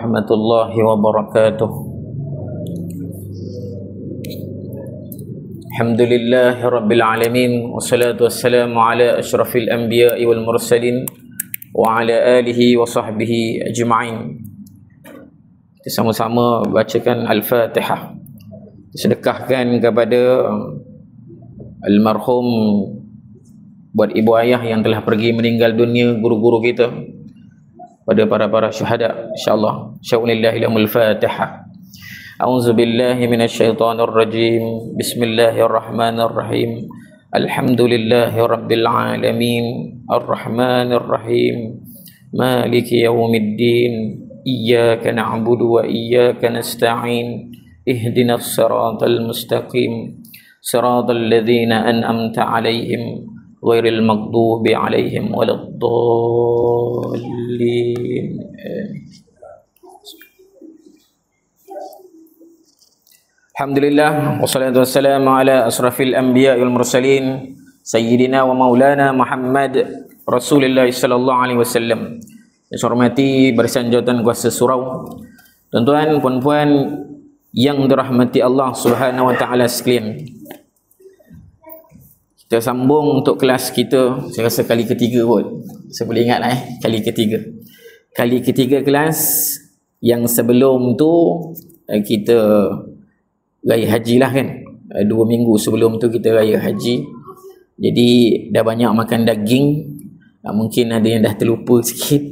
warahmatullahi wabarakatuh. Alhamdulillahi rabbil alamin, wassalatu wassalamu ala asyrafil anbiya'i wal mursalin wa ala alihi wa sahbihi ajma'in. Kita sama-sama bacakan Al-Fatihah, sedekahkan kepada almarhum, buat ibu ayah yang telah pergi meninggal dunia, guru-guru kita, pada para syuhada, insyaallah. Syaulillahi Fatihah. A'udzu billahi minasyaitonir rajim. Bismillahirrahmanirrahim. Alhamdulillahi rabbil alamin. Arrahmanir rahim. Maliki yaumiddin. Iyyaka na'budu wa iyyaka nasta'in. Ihdinas siratal mustaqim. Siratal ladzina an'amta 'alaihim ghairil maghdubi 'alaihim waladdallin. Alhamdulillah, wassalatu wassalamu ala asrafil anbiya wal mursalin sayyidina wa maulana Muhammad Rasulullah sallallahu alaihi wasallam. Yang saya hormati barisan jawatan kuasa surau, tuan-tuan puan-puan yang dirahmati Allah Subhanahu wa taala sekalian. Kita sambung untuk kelas kita, saya rasa kali ketiga kot. Saya boleh ingat lah kali ketiga. Kali ketiga kelas. Yang sebelum tu kita raya haji lah kan. 2 minggu sebelum tu kita raya haji. Jadi dah banyak makan daging. Mungkin ada yang dah terlupa sikit.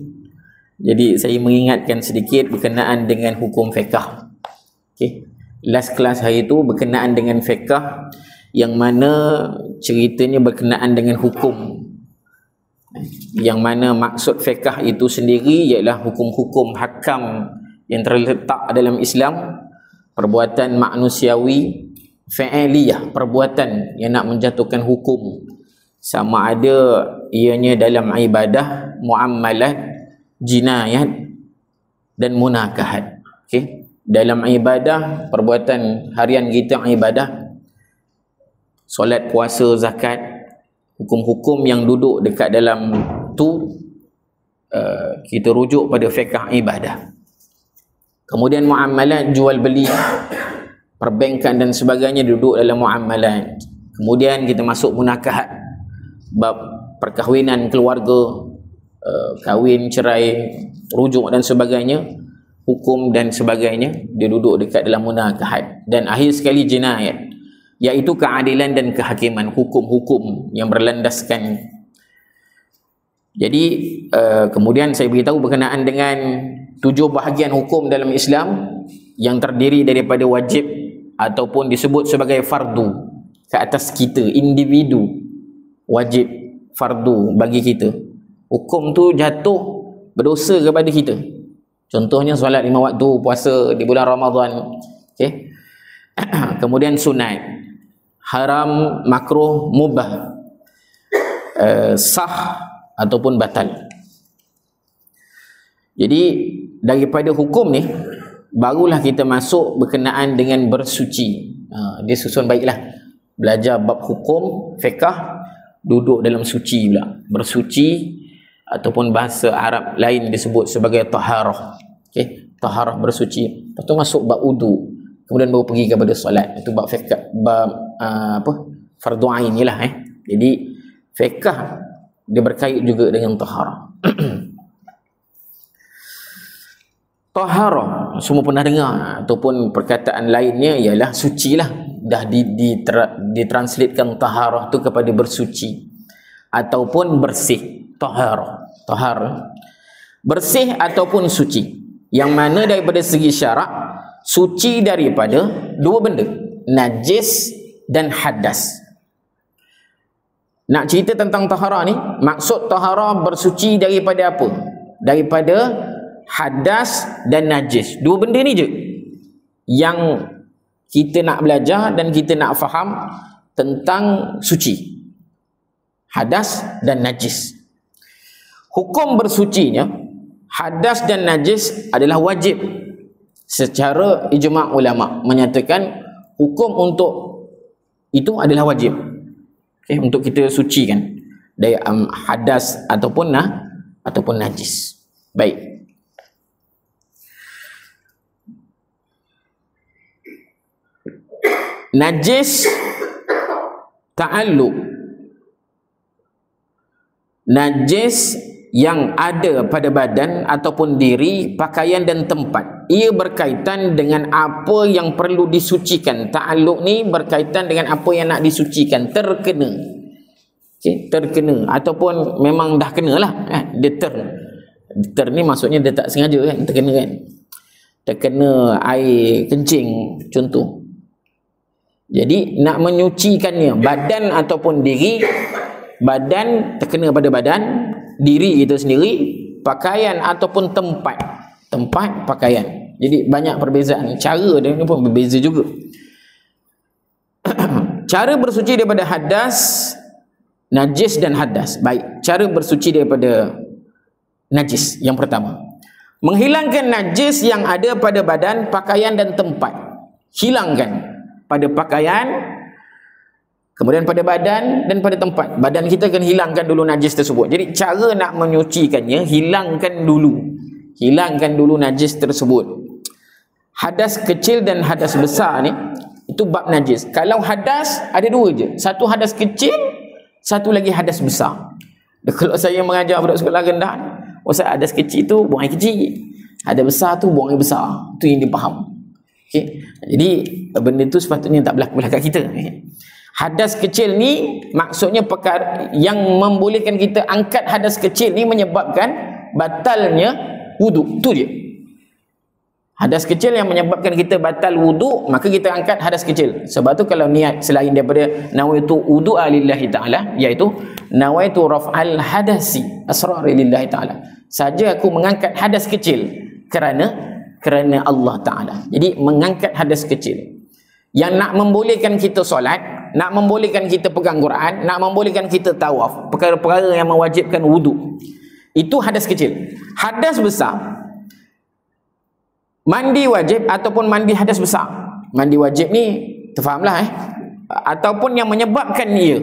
Jadi saya mengingatkan sedikit berkenaan dengan hukum fiqh. Okay. Last kelas hari tu berkenaan dengan fiqh, yang mana ceritanya berkenaan dengan hukum, yang mana maksud fiqh itu sendiri ialah hukum-hukum hakam yang terletak dalam Islam, perbuatan manusiawi fi'liyah, perbuatan yang nak menjatuhkan hukum, sama ada ianya dalam ibadah, muamalat, jinayat dan munakahat. Okay? Dalam ibadah, perbuatan harian kita ibadah, solat, puasa, zakat, hukum-hukum yang duduk dekat dalam tu, kita rujuk pada fiqh ibadah. Kemudian muamalat, jual beli, perbankan dan sebagainya duduk dalam muamalat. Kemudian kita masuk munakahat, bab perkahwinan keluarga, kahwin, cerai, rujuk dan sebagainya, hukum dan sebagainya, dia duduk dekat dalam munakahat. Dan akhir sekali jinayat, iaitu keadilan dan kehakiman, hukum-hukum yang berlandaskan. Jadi kemudian saya beritahu berkenaan dengan 7 bahagian hukum dalam Islam yang terdiri daripada wajib ataupun disebut sebagai fardu ke atas kita, individu, wajib, fardu bagi kita. Hukum tu jatuh berdosa kepada kita. Contohnya solat 5 waktu, puasa di bulan Ramadan. Okay? Kemudian sunat, haram, makruh, mubah, sah ataupun batal. Jadi daripada hukum ni barulah kita masuk berkenaan dengan bersuci. Dia susun baiklah. Belajar bab hukum fiqh, duduk dalam suci pula. Bersuci ataupun bahasa Arab lain disebut sebagai taharah. Okay? Taharah, bersuci. Lepas tu masuk bab wudu. Kemudian baru pergi kepada solat. Itu bab fiqh, bab fardu ain ni lah. Jadi fiqh dia berkait juga dengan taharah. Taharah semua pernah dengar, ataupun perkataan lainnya ialah suci lah. Dah ditranslatekan taharah tu kepada bersuci ataupun bersih. Taharah bersih ataupun suci, yang mana daripada segi syarak suci daripada 2 benda, najis dan hadas. Nak cerita tentang taharah ni, maksud taharah bersuci daripada apa? Daripada hadas dan najis. 2 benda ni je yang kita nak belajar dan kita nak faham tentang suci, hadas dan najis. Hukum bersucinya, hadas dan najis adalah wajib. Secara ijma' ulama menyatakan hukum untuk itu adalah wajib. Okay, untuk kita sucikan dari hadas ataupun najis. Baik. najis ta'alluq, najis yang ada pada badan ataupun diri, pakaian dan tempat. Ia berkaitan dengan apa yang perlu disucikan. Ta'alluq ni berkaitan dengan apa yang nak disucikan, terkena. Okay, terkena ataupun memang dah kena lah. Dia ter ni maksudnya dia tak sengaja kan, terkena kan. Terkena air kencing contoh. Jadi nak menyucikannya, badan ataupun diri, badan terkena pada badan, diri itu sendiri, pakaian ataupun tempat pakaian. Jadi banyak perbezaan, cara dia pun berbeza juga. Cara bersuci daripada hadas, najis dan hadas. Baik, cara bersuci daripada najis yang pertama, menghilangkan najis yang ada pada badan, pakaian dan tempat. Hilangkan pada pakaian, kemudian pada badan dan pada tempat. Badan kita kena hilangkan dulu najis tersebut. Jadi cara nak menyucikannya, hilangkan dulu najis tersebut. Hadas kecil dan hadas besar ni, itu bab najis. Kalau hadas ada dua je, satu hadas kecil, satu lagi hadas besar. Kalau saya mengajar budak sekolah rendah, Ustaz, hadas kecil tu buang air kecil, hadas besar tu buang air besar. Itu yang dia faham. Okay. Jadi benda tu sepatutnya tak berlaku kat kita. Hadas kecil ni maksudnya perkara yang membolehkan kita angkat hadas kecil ni menyebabkan batalnya wuduk. Tu dia. Hadas kecil yang menyebabkan kita batal wuduk, maka kita angkat hadas kecil. Sebab tu kalau niat selain daripada nawaitu wudu'a lillahi ta'ala, iaitu nawaitu raf'al hadasi asrar lillahi ta'ala, saja aku mengangkat hadas kecil kerana Allah Ta'ala. Jadi mengangkat hadas kecil yang nak membolehkan kita solat, nak membolehkan kita pegang Quran, nak membolehkan kita tawaf, perkara-perkara yang mewajibkan wuduk, itu hadas kecil. Hadas besar, mandi wajib ataupun mandi hadas besar. Mandi wajib ni terfahamlah ataupun yang menyebabkan ia.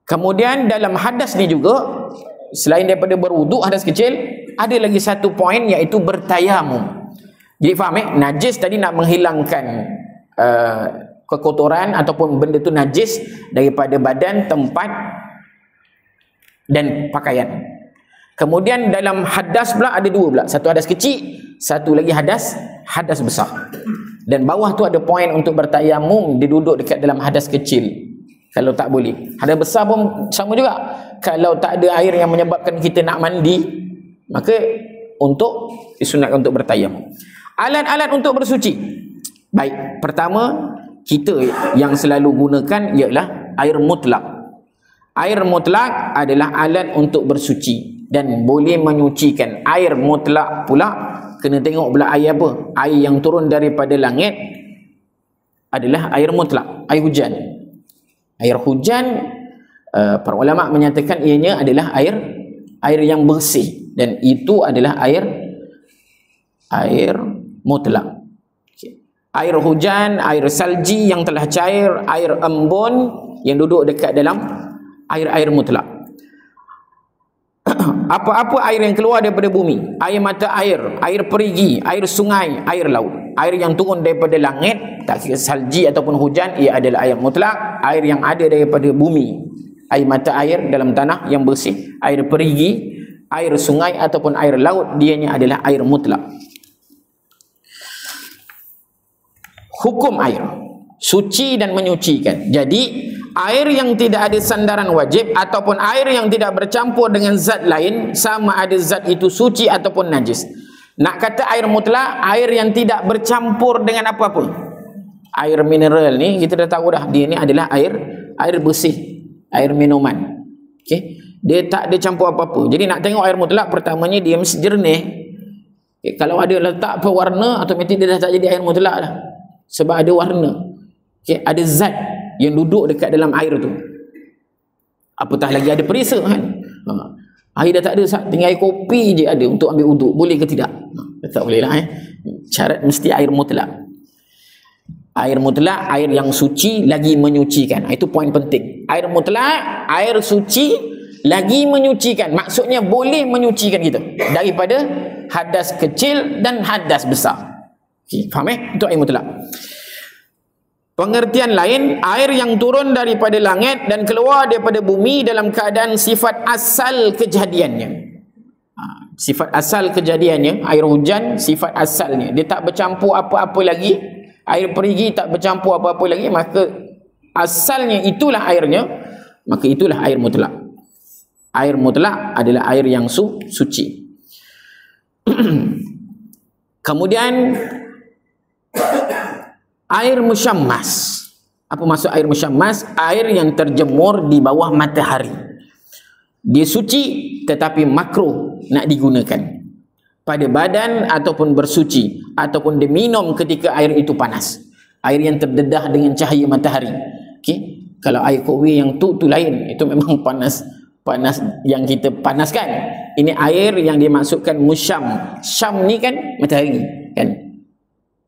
Kemudian dalam hadas ni juga, selain daripada berwuduk hadas kecil, ada lagi satu poin, iaitu bertayamum. Jadi faham najis tadi nak menghilangkan kekotoran ataupun benda tu najis daripada badan, tempat dan pakaian. Kemudian dalam hadas pula ada dua pula, satu hadas kecil, satu lagi hadas besar. Dan bawah tu ada poin untuk bertayamum, dia duduk dekat dalam hadas kecil. Kalau tak boleh, hadas besar pun sama juga. Kalau tak ada air yang menyebabkan kita nak mandi, maka disunatkan untuk bertayamum. Alat-alat untuk bersuci. Baik, pertama kita yang selalu gunakan ialah air mutlak. Air mutlak adalah alat untuk bersuci dan boleh menyucikan. Air mutlak pula kena tengok pula air apa. Air yang turun daripada langit adalah air mutlak, air hujan. Air hujan, para ulama menyatakan ianya adalah air yang bersih, dan itu adalah air mutlak. Air hujan, air salji yang telah cair, air embun yang duduk dekat dalam air mutlak. Apa-apa air yang keluar daripada bumi, air mata air, air perigi, air sungai, air laut, air yang turun daripada langit, tak kira salji ataupun hujan, ia adalah air mutlak. Air yang ada daripada bumi, air mata air dalam tanah yang bersih, air perigi, air sungai ataupun air laut, dianya adalah air mutlak. Hukum air, suci dan menyucikan. Jadi air yang tidak ada sandaran wajib ataupun air yang tidak bercampur dengan zat lain, sama ada zat itu suci ataupun najis. Nak kata air mutlak, air yang tidak bercampur dengan apa-apa. Air mineral ni kita dah tahu dah, dia ni adalah air bersih, air minuman. Okey, dia tak ada campur apa-apa. Jadi nak tengok air mutlak, pertamanya dia mesti jernih. Okay, kalau ada letak pewarna, automatik dia dah tak jadi air mutlak dah, sebab ada warna. Okay, ada zat yang duduk dekat dalam air tu. Apatah lagi ada perisa kan. Air dah tak ada, tinggal air kopi je ada untuk ambil wuduk. Boleh ke tidak? Tak boleh lah. Syarat mesti air mutlak. Air mutlak, air yang suci lagi menyucikan. Itu poin penting. Air mutlak, air suci lagi menyucikan. Maksudnya boleh menyucikan kita daripada hadas kecil dan hadas besar. Okay, faham Itu air mutlak. Pengertian lain, air yang turun daripada langit dan keluar daripada bumi dalam keadaan sifat asal kejadiannya. Sifat asal kejadiannya, air hujan sifat asalnya, dia tak bercampur apa-apa lagi, air perigi tak bercampur apa-apa lagi, maka asalnya itulah airnya, maka itulah air mutlak. Air mutlak adalah air yang suci. Kemudian air musyammas. Apa maksud air musyammas? Air yang terjemur di bawah matahari. Dia suci tetapi makruh nak digunakan pada badan ataupun bersuci ataupun diminum ketika air itu panas. Air yang terdedah dengan cahaya matahari. Okey, kalau air kowe yang tu lain, itu memang panas yang kita panaskan. Ini air yang dimaksudkan musyam. Syam ni kan matahari kan.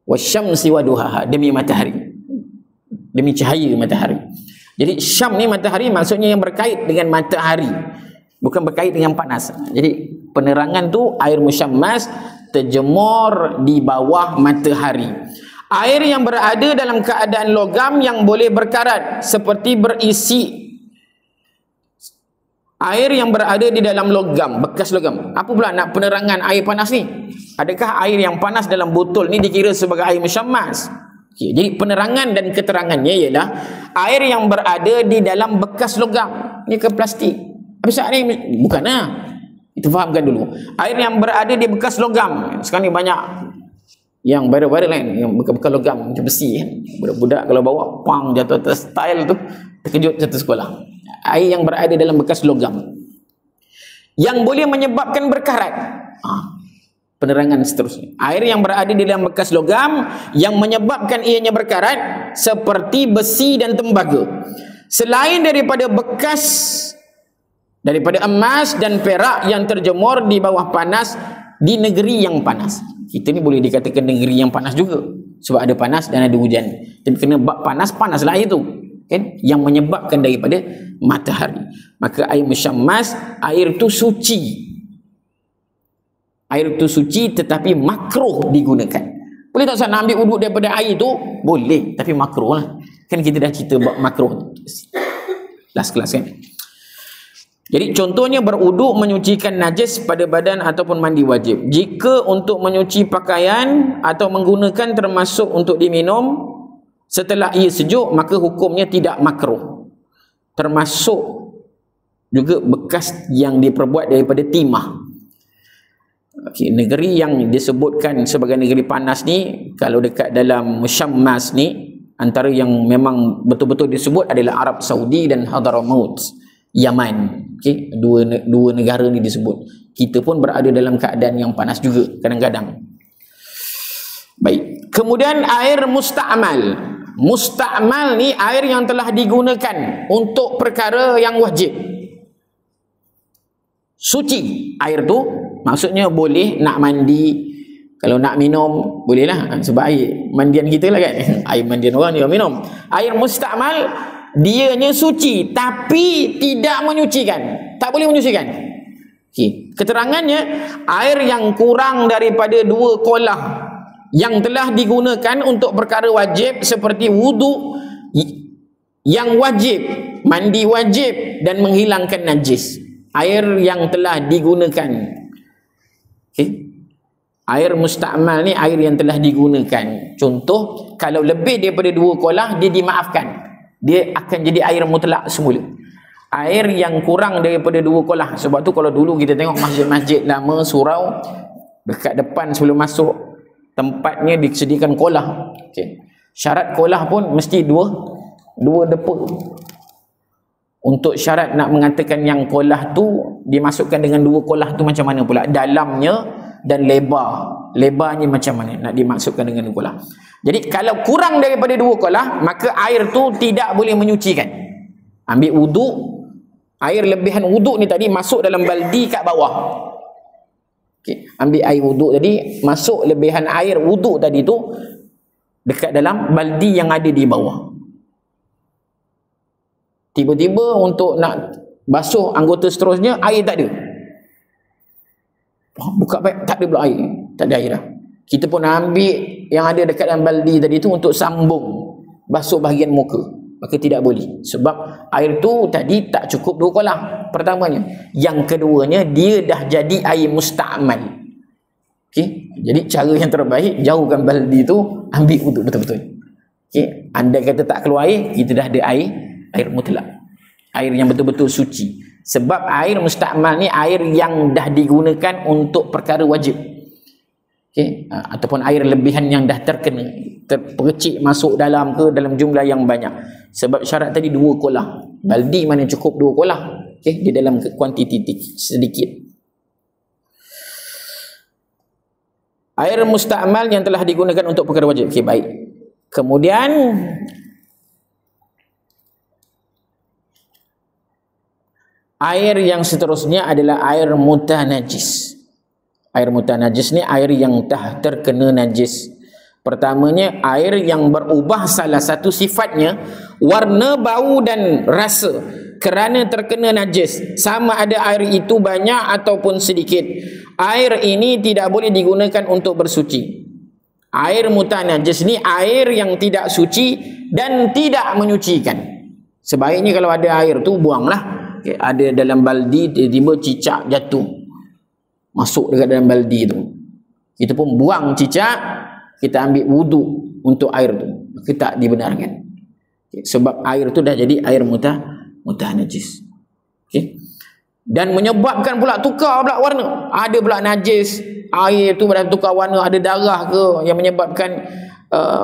Wasyamsi waduhaha, demi matahari, demi cahaya matahari. Jadi syam ni matahari, maksudnya yang berkait dengan matahari, bukan berkait dengan panas. Jadi penerangan tu air musyammas, terjemur di bawah matahari. Air yang berada dalam keadaan logam yang boleh berkarat seperti berisi. Air yang berada di dalam logam, bekas logam. Apa pula nak penerangan air panas ni? Adakah air yang panas dalam botol ni dikira sebagai air musyammas? Okay, jadi penerangan dan keterangannya ialah air yang berada di dalam bekas logam. Ni ke plastik. Habis ni bukanlah. Kita fahamkan dulu. Air yang berada di bekas logam. Sekarang ni banyak yang viral lain, yang bekas logam macam besi kan. Budak-budak kalau bawa pang jatuh atas tile tu, terkejut satu sekolah. Air yang berada dalam bekas logam yang boleh menyebabkan berkarat. Penerangan seterusnya. Air yang berada di dalam bekas logam yang menyebabkan ianya berkarat seperti besi dan tembaga. Selain daripada bekas, daripada emas dan perak yang terjemur di bawah panas di negeri yang panas. Kita ni boleh dikatakan negeri yang panas juga, sebab ada panas dan ada hujan. Tapi kena bab panaslah itu kan, yang menyebabkan daripada matahari. Maka air musyammas, air itu suci. Air itu suci tetapi makruh digunakan. Boleh tak Ustaz nak ambil wuduk daripada air itu? Boleh, tapi makruh lah. Kan kita dah cerita bab makruh last kelas kan. Jadi contohnya berwuduk menyucikan najis pada badan ataupun mandi wajib. Jika untuk menyuci pakaian atau menggunakan termasuk untuk diminum setelah ia sejuk, maka hukumnya tidak makruh. Termasuk juga bekas yang diperbuat daripada timah. Okay, negeri yang disebutkan sebagai negeri panas ni, kalau dekat dalam musyammas ni, antara yang memang betul-betul disebut adalah Arab Saudi dan Hadramaut, Yaman. Okay, dua negara ni disebut. Kita pun berada dalam keadaan yang panas juga kadang-kadang. Baik. Kemudian air musta'mal. Musta'mal ni air yang telah digunakan untuk perkara yang wajib. Suci air tu, maksudnya boleh nak mandi, kalau nak minum bolehlah, sebab air mandian kita lah kan. Air mandian orang dia minum. Air musta'mal dianya suci tapi tidak menyucikan, tak boleh menyucikan. Okay. Keterangannya, air yang kurang daripada 2 kolah yang telah digunakan untuk perkara wajib seperti wuduk yang wajib, mandi wajib dan menghilangkan najis. Air yang telah digunakan. Okay. Air musta'mal ni air yang telah digunakan. Contoh, kalau lebih daripada 2 kolah dia dimaafkan, dia akan jadi air mutlak semula. Air yang kurang daripada 2 kolah. Sebab tu kalau dulu kita tengok masjid-masjid lama surau, dekat depan sebelum masuk tempatnya disediakan kolah. Okay. Syarat kolah pun mesti dua depa. Untuk syarat nak mengatakan yang kolah tu dimasukkan dengan 2 kolah tu macam mana pula? Dalamnya dan lebarnya macam mana nak dimasukkan dengan 2 kolah. Jadi kalau kurang daripada 2 kolah, maka air tu tidak boleh menyucikan. Ambil wuduk, air lebihan wuduk ni tadi masuk dalam baldi kat bawah. Okay. Ambil air wuduk tadi, masuk lebihan air wuduk tadi tu dekat dalam baldi yang ada di bawah. Tiba-tiba untuk nak basuh anggota seterusnya, air tak ada. Buka baik, tak ada pula air. Tak ada air dah. kita pun ambil yang ada dekat dalam baldi tadi tu untuk sambung basuh bahagian muka, maka tidak boleh, sebab air tu tadi tak cukup 2 kolah pertamanya. Yang keduanya, dia dah jadi air musta'mal. Okey, jadi cara yang terbaik, jauhkan baldi tu, ambil wuduk betul-betul. Okey, andai kata tak keluar air, kita dah ada air mutlak, air yang betul-betul suci. Sebab air musta'mal ni air yang dah digunakan untuk perkara wajib. Okey, ataupun air lebihan yang dah terpercik masuk dalam jumlah yang banyak. Sebab syarat tadi 2 kolah. Baldi mana cukup 2 kolah. Okey, di dalam kuantiti sedikit. Air musta'mal yang telah digunakan untuk perkara wajib. Okey, baik. Kemudian air yang seterusnya adalah air mutanajis. Air mutanajis ni air yang dah terkena najis. Pertamanya, air yang berubah salah satu sifatnya, warna, bau dan rasa kerana terkena najis, sama ada air itu banyak ataupun sedikit. Air ini tidak boleh digunakan untuk bersuci. Air mutanajis ni air yang tidak suci dan tidak menyucikan. Sebaiknya kalau ada air tu buanglah. Okay, ada dalam baldi, tiba-tiba cicak jatuh masuk dekat dalam baldi tu, kita pun buang cicak, kita ambil wuduk untuk air tu, maka tak dibenarkan. Okay, sebab air tu dah jadi air mutanajis. Okay. Dan menyebabkan pula tukar pula warna. Ada pula najis, air tu dah tukar warna, ada darah ke yang menyebabkan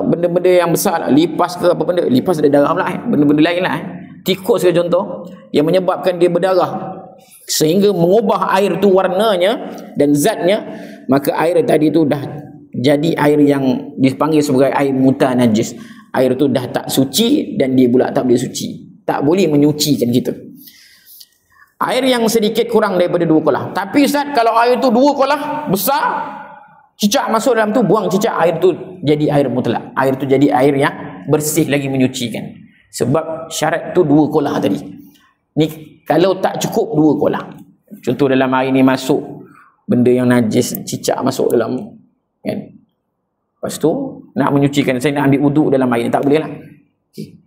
benda-benda yang besar, lipas ke apa benda, lipas ada darah pula, benda-benda lain lah, tikus ke contoh, yang menyebabkan dia berdarah sehingga mengubah air tu warnanya dan zatnya, maka air tadi tu dah jadi air yang dipanggil sebagai air mutanajis. Air tu dah tak suci dan dia pula tak boleh suci, tak boleh menyucikan kita. Air yang sedikit kurang daripada 2 kolah. Tapi Ustaz, kalau air tu 2 kolah besar, cicak masuk dalam tu, buang cicak, air tu jadi air mutlak. Air tu jadi air yang bersih lagi, menyucikan. Sebab syarat tu 2 kolah tadi. Ni kalau tak cukup 2 kolah. Contoh dalam air ni masuk benda yang najis, cicak masuk dalam, kan? Lepas tu nak menyucikan, saya nak ambil wuduk dalam air ni, tak boleh lah. Okay.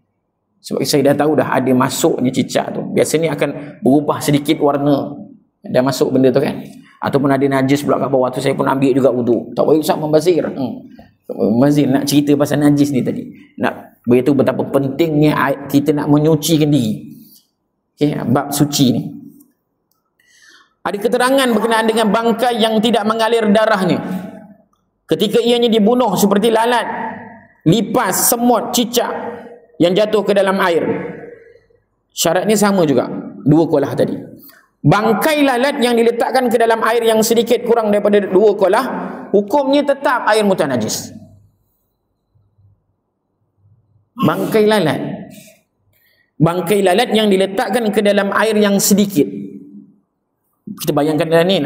Sebab saya dah tahu dah ada masuknya cicak tu. Biasanya akan berubah sedikit warna. Dah masuk benda tu kan. Ataupun ada najis pula kat bawah tu, saya pun ambil juga wuduk. Tak boleh Ustaz membazir. Membazir, nak cerita pasal najis ni tadi. Nak beritahu betapa pentingnya kita nak menyucikan diri. Okay, bab suci ni. Ada keterangan berkenaan dengan bangkai yang tidak mengalir darahnya. Ketika ianya dibunuh seperti lalat, lipas, semut, cicak yang jatuh ke dalam air. Syaratnya sama juga, 2 kolah tadi. Bangkai lalat yang diletakkan ke dalam air yang sedikit kurang daripada 2 kolah, hukumnya tetap air mutanajis. Bangkai lalat yang diletakkan ke dalam air yang sedikit, kita bayangkan dalam ni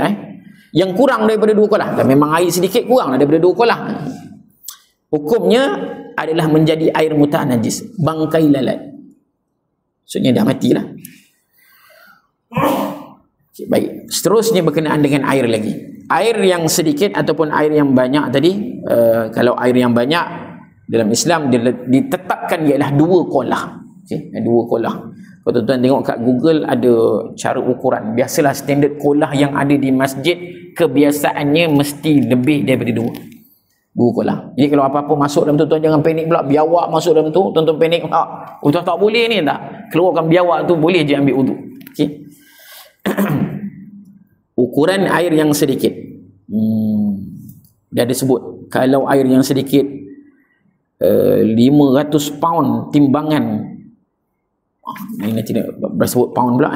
yang kurang daripada 2 kolah, dan memang air sedikit kurang daripada 2 kolah, hukumnya adalah menjadi air mutanajis. Bangkai lalat, maksudnya dah matilah. Okay, baik, seterusnya berkenaan dengan air lagi. Air yang sedikit ataupun air yang banyak tadi, kalau air yang banyak dalam Islam ditetapkan ialah 2 kolah. Okay, 2 kolah. Kalau tuan-tuan tengok kat Google ada cara ukuran. Biasalah standard kolah yang ada di masjid kebiasaannya mesti lebih daripada 2 kolah. Jadi kalau apa-apa masuk dalam tu, tuan jangan panik pula, biawak masuk dalam tu, tuan-tuan panik, tuan tak boleh ni, tak. Keluarkan biawak tu, boleh je ambil wuduk. Okey. Ukuran air yang sedikit. Dia ada sebut, kalau air yang sedikit 500 pound timbangan. Ini tidak bersebut pound pula.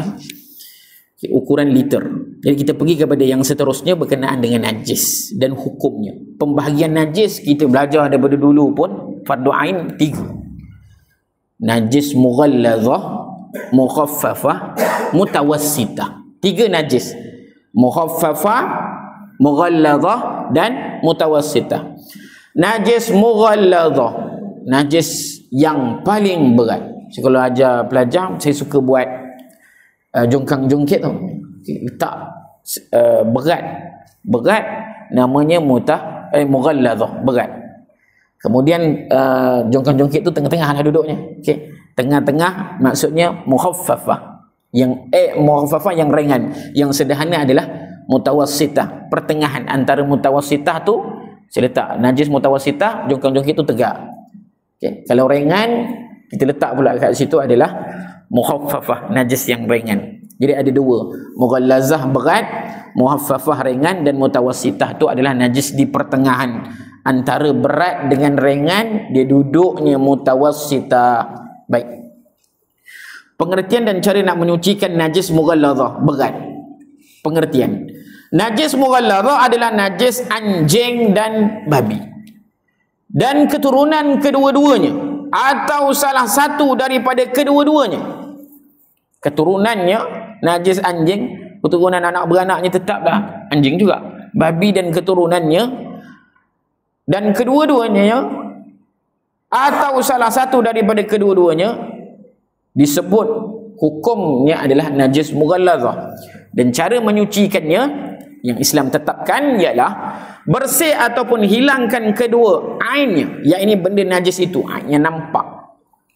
Ukuran liter. Jadi kita pergi kepada yang seterusnya berkenaan dengan najis dan hukumnya. Pembahagian najis kita belajar daripada dulu pun, fardu ain 3. Najis mughallazah, mukhaffafah, mutawassitah. 3 najis. Mukhaffafah, mughallazah dan mutawassitah. Najis mughallazah, najis yang paling berat. So, kalau ajar pelajar, saya suka buat jongkang-jongkit tu. Letak berat namanya mughallazah, berat. Kemudian jongkang-jongkit tu tengah-tengah lah duduknya. Okey. Tengah-tengah maksudnya mukhaffafah. Yang mukhaffafah yang ringan. Yang sederhana adalah mutawassitah. Pertengahan antara mutawassitah tu, saya letak najis mutawassitah, jongkang-jongkit tu tegak. Okey. Kalau ringan, kita letak pula kat situ adalah mukhaffafah, najis yang ringan. Jadi ada dua, mughallazah berat, mukhaffafah ringan, dan mutawassitah tu adalah najis di pertengahan antara berat dengan ringan, dia duduknya mutawassitah. Baik. Pengertian dan cara nak menyucikan najis mughallazah berat. Pengertian. Najis mughallazah adalah najis anjing dan babi. Dan keturunan kedua-duanya atau salah satu daripada kedua-duanya. Keturunannya najis anjing, keturunan anak beranaknya tetaplah anjing juga. Babi dan keturunannya, dan kedua-duanya atau salah satu daripada kedua-duanya disebut hukumnya adalah najis mughallazah. Dan cara menyucikannya yang Islam tetapkan ialah bersih ataupun hilangkan kedua ainnya, iaitu benda najis itu, ain yang nampak.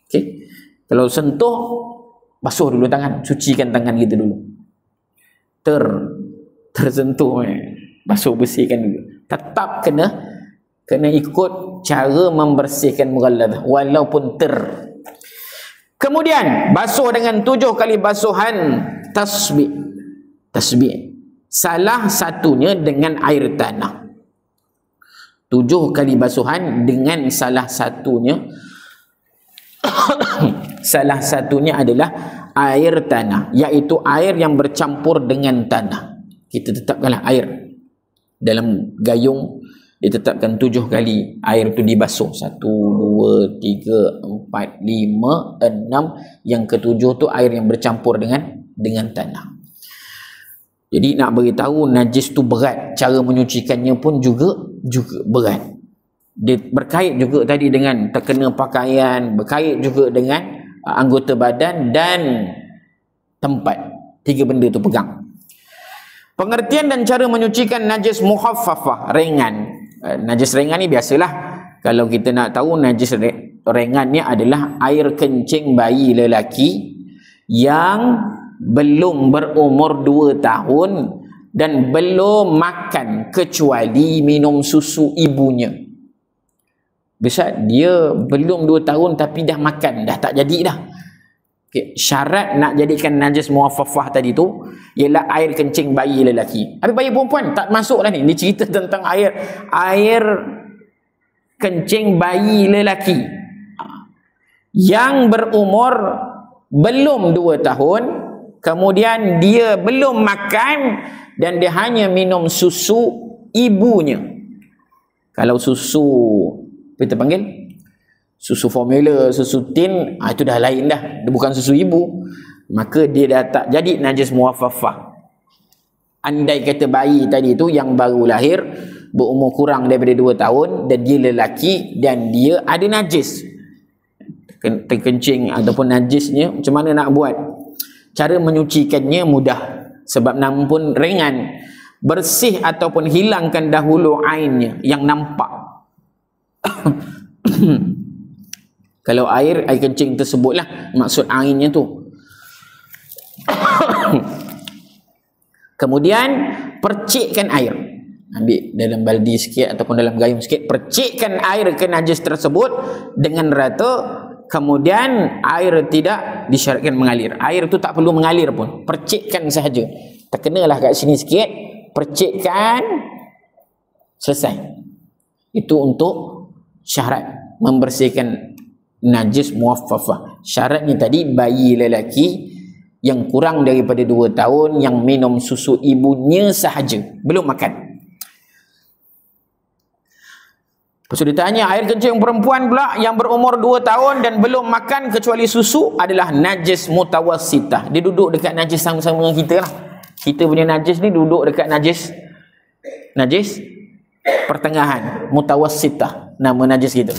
Okey. Kalau sentuh, basuh dulu tangan, sucikan tangan kita dulu. Tersentuh, basuh, bersihkan dulu. Tetap kena ikut cara membersihkan mughallazah walaupun Kemudian basuh dengan 7 kali basuhan tasbih. Salah satunya dengan air tanah. 7 kali basuhan dengan salah satunya salah satunya adalah air tanah, iaitu air yang bercampur dengan tanah. Kita tetapkanlah air dalam gayung, ditetapkan 7 kali air itu dibasuh. 1, 2, 3, 4, 5, 6. Yang ketujuh tu air yang bercampur dengan tanah. Jadi nak beritahu najis tu berat, cara menyucikannya pun juga berat. Dia berkait juga tadi dengan terkena pakaian, berkait juga dengan anggota badan dan tempat. 3 benda tu pegang. Pengertian dan cara menyucikan najis mukhaffafah, ringan. Najis ringan ni biasalah, kalau kita nak tahu najis ringan ni adalah air kencing bayi lelaki yang belum berumur 2 tahun dan belum makan kecuali minum susu ibunya. Besar dia belum 2 tahun tapi dah makan, dah tak jadi dah. Okay. Syarat nak jadikan najis mukhaffafah tadi tu ialah air kencing bayi lelaki. Tapi bayi perempuan tak masuklah ni. Ni cerita tentang air kencing bayi lelaki yang berumur belum 2 tahun, kemudian dia belum makan dan dia hanya minum susu ibunya. Kalau susu apa kita panggil? Susu formula, susu tin, itu dah lain dah. Dia bukan susu ibu. Maka dia dah tak jadi najis mukhaffafah. Andai kata bayi tadi tu yang baru lahir, berumur kurang daripada 2 tahun dan dia lelaki dan dia ada najis, terkencing ataupun najisnya, macam mana nak buat? Cara menyucikannya mudah, sebab nama pun ringan. Bersih ataupun hilangkan dahulu ainnya yang nampak. Kalau air kencing tersebutlah maksud ainnya tu. Kemudian percikkan air. Ambil dalam baldi sikit ataupun dalam gayung sikit, percikkan air ke najis tersebut dengan rata. Kemudian air tidak disyaratkan mengalir. Air tu tak perlu mengalir pun, percikkan sahaja. Terkenalah kat sini sikit, percikkan, selesai. Itu untuk syarat membersihkan najis mukhaffafah. Syaratnya tadi bayi lelaki yang kurang daripada 2 tahun yang minum susu ibunya sahaja, belum makan. Lepas tu ditanya, air kencing perempuan pula yang berumur 2 tahun dan belum makan kecuali susu adalah najis mutawassitah. Dia duduk dekat najis sama-sama dengan kita lah. Kita punya najis ni duduk dekat najis pertengahan, mutawassitah nama najis kita.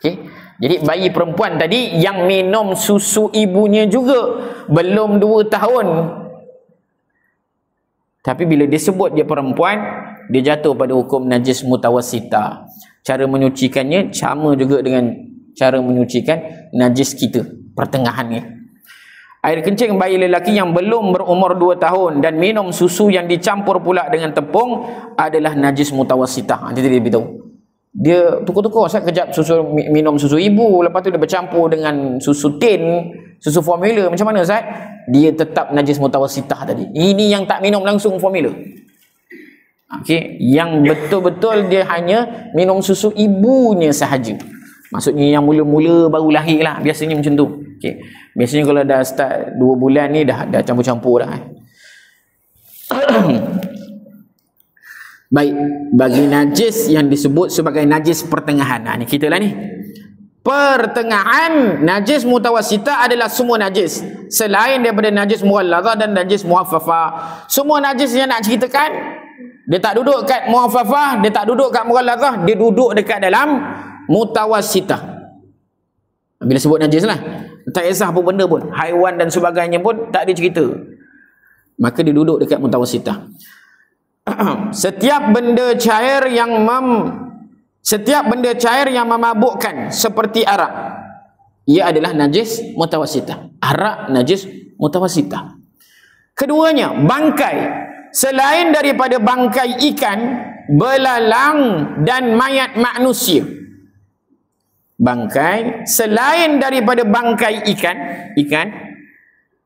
Okey. Jadi bayi perempuan tadi yang minum susu ibunya juga belum 2 tahun. Tapi bila disebut dia perempuan, dia jatuh pada hukum najis mutawassitah. Cara menyucikannya sama juga dengan cara menyucikan najis kita, pertengahannya. Air kencing bayi lelaki yang belum berumur 2 tahun dan minum susu yang dicampur pula dengan tepung adalah najis mutawassitah. Nanti dia beritahu. Dia tukar-tukar, saya kejap minum susu ibu, lepas tu dia bercampur dengan susu tin, susu formula. Macam mana Ustaz? Dia tetap najis mutawassitah tadi. Ini yang tak minum langsung formula. Okey, yang betul-betul dia hanya minum susu ibunya sahaja. Maksudnya yang mula-mula baru lahir lah. Biasanya macam tu. Okay. Biasanya kalau dah start 2 bulan ni dah campur-campur dah. Baik. Bagi najis yang disebut sebagai najis pertengahan. Ni kita lah ni. Pertengahan najis mutawassitah adalah semua najis. Selain daripada najis mughallazah dan najis muhaffafah. Semua najis yang nak ceritakan, dia tak duduk kat muhaffafah, dia tak duduk kat mughallazah, dia duduk dekat dalam mutawassitah. Bila sebut najis lah, tak kisah apa benda pun, haiwan dan sebagainya pun tak ada cerita, maka dia duduk dekat mutawassitah. Setiap benda cair yang memabukkan seperti arak, ia adalah najis mutawassitah. Arak najis mutawassitah. Keduanya, bangkai selain daripada bangkai ikan, belalang dan mayat manusia. Bangkai selain daripada bangkai ikan,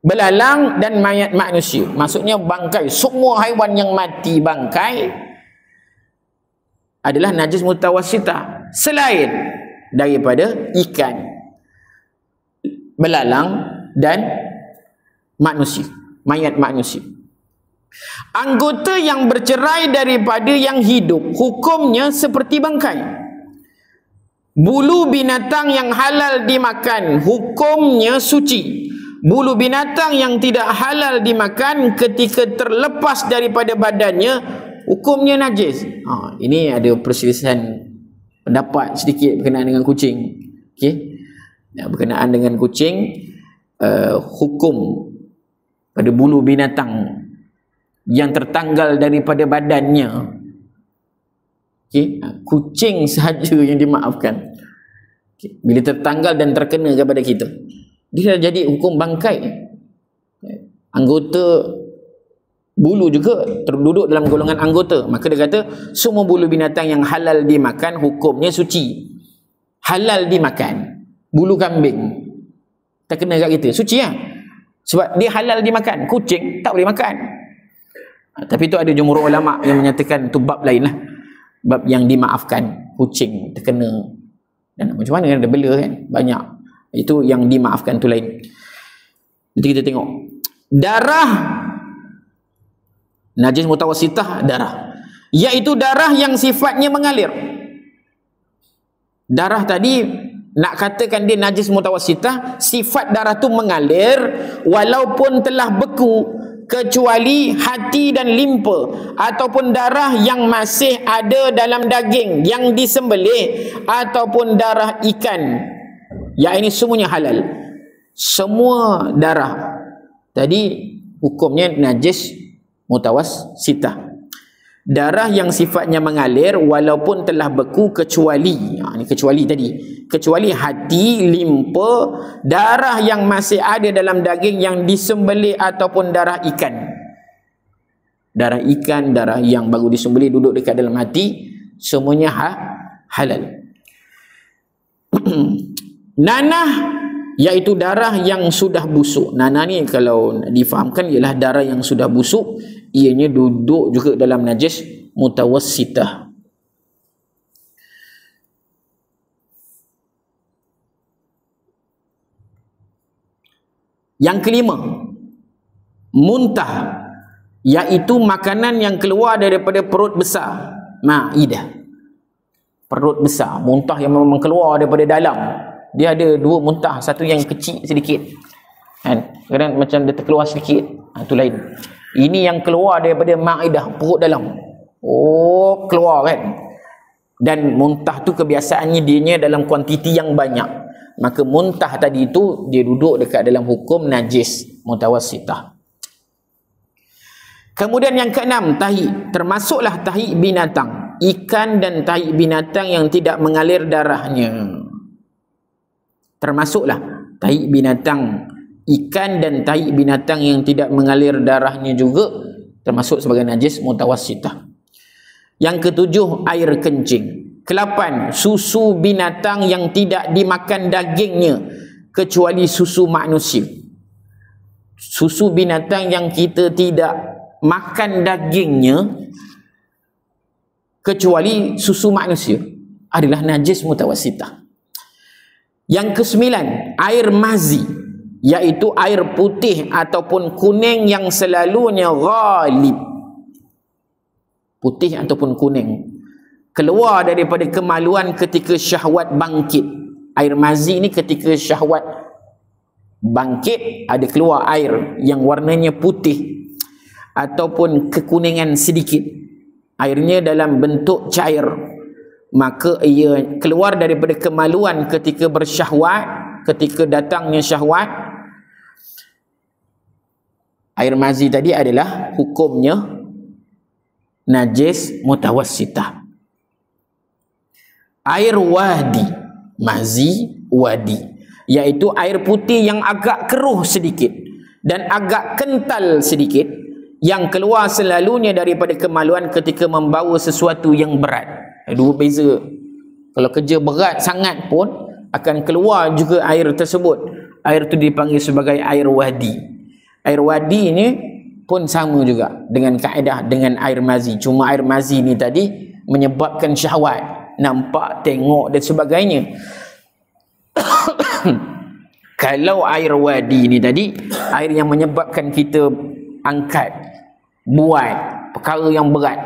belalang dan mayat manusia. Maksudnya bangkai, semua haiwan yang mati bangkai adalah najis mutawassitah selain daripada ikan, belalang dan manusia, mayat manusia. Anggota yang bercerai daripada yang hidup, hukumnya seperti bangkai. Bulu binatang yang halal dimakan, hukumnya suci. Bulu binatang yang tidak halal dimakan ketika terlepas daripada badannya, hukumnya najis. Ini ada perselisihan pendapat sedikit berkenaan dengan kucing. Okey. Berkenaan dengan kucing, hukum pada bulu binatang yang tertanggal daripada badannya, okay, kucing sahaja yang dimaafkan. Okay. Bila tertanggal dan terkena kepada kita, dia dah jadi hukum bangkai. Anggota bulu juga terduduk dalam golongan anggota. Maka dia kata semua bulu binatang yang halal dimakan, hukumnya suci. Halal dimakan. Bulu kambing terkena kat kita, suci lah. Sebab dia halal dimakan. Kucing tak boleh makan. Tapi tu ada jumhur ulama yang menyatakan tu bab lain lah. Bab yang dimaafkan, kucing terkena dan macam mana, ada bela kan, banyak. Itu yang dimaafkan, tu lain. Nanti kita tengok. Darah najis mutawassitah, darah, iaitu darah yang sifatnya mengalir. Darah tadi nak katakan dia najis mutawassitah, sifat darah tu mengalir walaupun telah beku, kecuali hati dan limpa ataupun darah yang masih ada dalam daging yang disembelih ataupun darah ikan. Ya, ini semuanya halal. Semua darah tadi hukumnya najis mutawassitah. Darah yang sifatnya mengalir walaupun telah beku kecuali, ini kecuali tadi, kecuali hati, limpa, darah yang masih ada dalam daging yang disembelih ataupun darah ikan. Darah ikan, darah yang baru disembelih duduk dekat dalam hati, semuanya halal. Nanah, iaitu darah yang sudah busuk. Nanah ni kalau difahamkan ialah darah yang sudah busuk, ianya duduk juga dalam najis mutawassitah. Yang kelima, muntah, iaitu makanan yang keluar daripada perut besar, ma'idah. Perut besar, muntah yang memang keluar daripada dalam. Dia ada dua muntah, satu yang kecil sedikit kan, kadang macam dia terkeluar sedikit, itu lain. Ini yang keluar daripada ma'idah, perut dalam. Oh, keluar kan. Dan muntah tu kebiasaannya dianya dalam kuantiti yang banyak. Maka muntah tadi itu dia duduk dekat dalam hukum najis mutawassitah. Kemudian yang keenam, tahi. Termasuklah tahi binatang, ikan dan tahi binatang yang tidak mengalir darahnya. Termasuklah tahi binatang, ikan dan tahi binatang yang tidak mengalir darahnya juga termasuk sebagai najis mutawassitah. Yang ketujuh, air kencing. Kelapan, susu binatang yang tidak dimakan dagingnya kecuali susu manusia. Susu binatang yang kita tidak makan dagingnya kecuali susu manusia adalah najis mutawassitah. Yang kesembilan, air mazi, iaitu air putih ataupun kuning yang selalunya ghalib. Putih ataupun kuning, keluar daripada kemaluan ketika syahwat bangkit. Air mazi ni ketika syahwat bangkit, ada keluar air yang warnanya putih ataupun kekuningan sedikit, airnya dalam bentuk cair, maka ia keluar daripada kemaluan ketika bersyahwat, ketika datangnya syahwat. Air mazi tadi adalah hukumnya najis mutawassitah. Air wadi, mazi wadi, iaitu air putih yang agak keruh sedikit dan agak kental sedikit, yang keluar selalunya daripada kemaluan ketika membawa sesuatu yang berat. Dua beza. Kalau kerja berat sangat pun akan keluar juga air tersebut. Air itu dipanggil sebagai air wadi. Air wadi ini pun sama juga dengan kaedah dengan air mazi. Cuma air mazi ni tadi menyebabkan syahwat, nampak, tengok dan sebagainya. Kalau air wadi ni tadi, air yang menyebabkan kita angkat, buat perkara yang berat.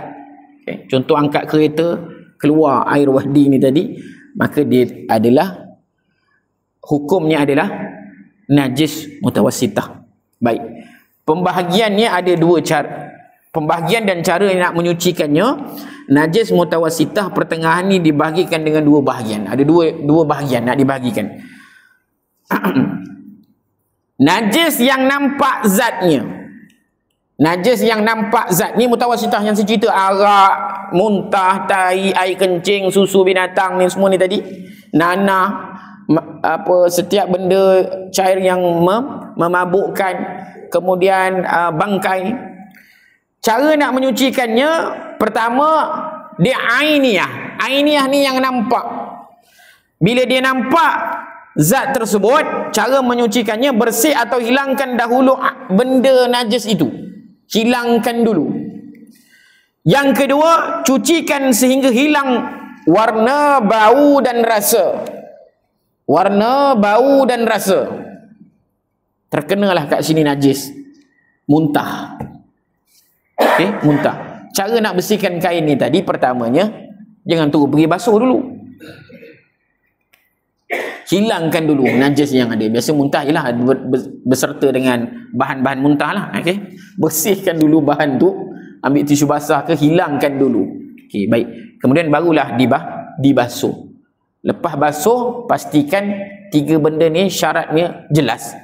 Okay. Contoh angkat kereta, keluar air wadi ni tadi, maka dia adalah, hukumnya adalah najis mutawassitah. Baik. Pembahagiannya ada dua cara. Pembahagian dan cara yang nak menyucikannya, najis mutawassitah pertengahan ni dibahagikan dengan dua bahagian. Ada dua bahagian nak dibahagikan. Najis yang nampak zatnya. Najis yang nampak zat ni mutawassitah yang saya cerita, arak, muntah, tai, air kencing, susu binatang ni semua ni tadi, nanah, apa, setiap benda cair yang memabukkan, kemudian bangkai. Cara nak menyucikannya, pertama dia ainiyah. Ainiyah ni yang nampak. Bila dia nampak zat tersebut, cara menyucikannya, bersih atau hilangkan dahulu benda najis itu. Hilangkan dulu. Yang kedua, cucikan sehingga hilang warna, bau dan rasa. Warna, bau dan rasa. Terkenalah kat sini najis. Muntah. Okey, muntah. Cara nak bersihkan kain ni tadi, pertamanya jangan tunggu pergi basuh dulu. Hilangkan dulu najis yang ada. Biasa muntah ialah berserta dengan bahan-bahan muntah lah. Okay? Bersihkan dulu bahan tu, ambil tisu basah ke, hilangkan dulu. Okay, baik. Kemudian barulah dibasuh. Lepas basuh, pastikan tiga benda ni syaratnya jelas.